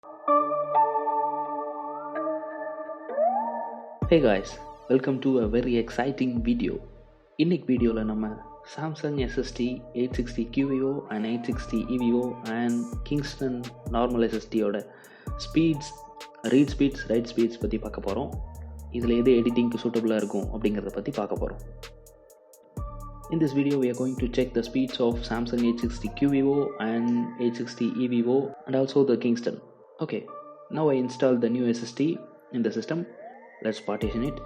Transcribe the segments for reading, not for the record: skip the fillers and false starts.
Hey guys, welcome to a very exciting video. இன்னைக்கு வீடியோவில் நம்ம Samsung SSD 860 QVO and 860 EVO and Kingston normal SSD ஓட speeds, read speeds, right speeds பற்றி பார்க்க போகிறோம். இதில் எது எடிட்டிங்க்கு சூட்டபுளாக இருக்கும் அப்படிங்கிறத பற்றி பார்க்க போகிறோம். In this video we are going to check the speeds of Samsung 860 QVO and 860 EVO and also the Kingston. Okay, now I installed the new SSD in the system. Let's partition it.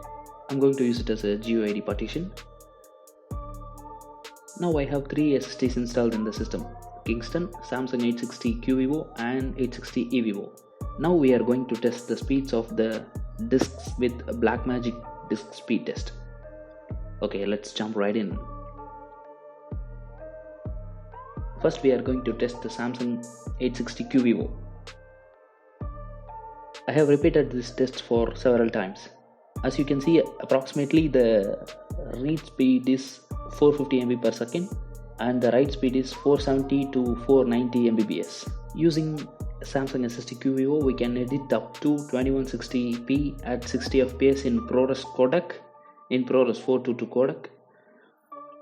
I'm going to use it as a GUID partition. Now I have 3 SSDs installed in the system: Kingston, Samsung 860 QVO and 860 EVO. Now we are going to test the speeds of the disks with Blackmagic disk speed test. Okay, let's jump right in. First we are going to test the Samsung 860 QVO. I have repeated this test for several times. As you can see, approximately the read speed is 450 MB per second and the write speed is 470 to 490 Mbps. Using Samsung SSD QVO, we can edit up to 2160p at 60 fps in ProRes codec, in ProRes 422 codec,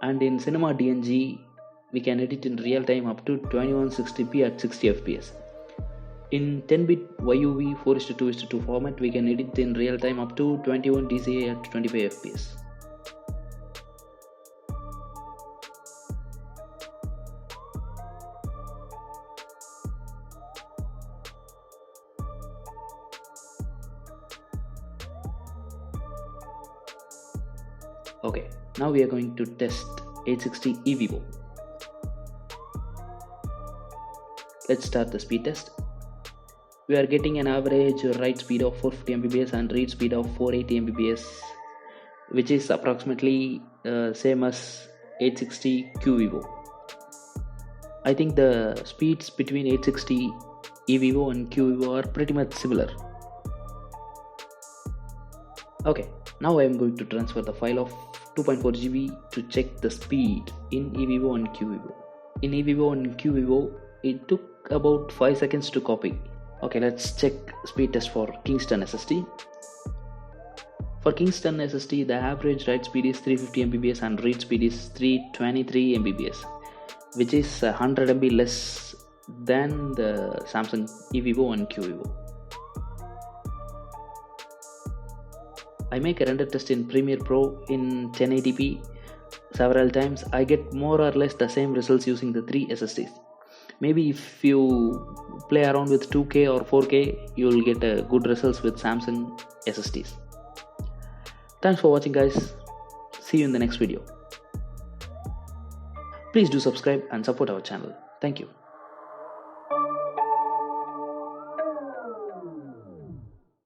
and in Cinema DNG we can edit in real time up to 2160p at 60 fps. In 10-bit YUV 4:2:2 format, we can edit in real time up to 21 DCI at 25 fps. Okay, now we are going to test 860 EVO. Let's start the speed test. We are getting an average write speed of 450 Mbps and read speed of 480 Mbps, which is approximately same as 860 QVO. I think the speeds between 860 EVO and QVO are pretty much similar. Okay, now I am going to transfer the file of 2.4 GB to check the speed in EVO and QVO. In EVO and QVO, it took about 5 seconds to copy. Okay, let's check speed test for Kingston SSD. For Kingston SSD, the average write speed is 350 Mbps and read speed is 323 Mbps, which is 100 MB less than the Samsung EVO and QVO. I make a render test in Premiere Pro in 1080p several times. I get more or less the same results using the 3 SSDs. Maybe if you play around with 2K or 4K, you will get good results with Samsung SSDs. Thanks for watching, guys. See you in the next video. Please do subscribe and support our channel. Thank you.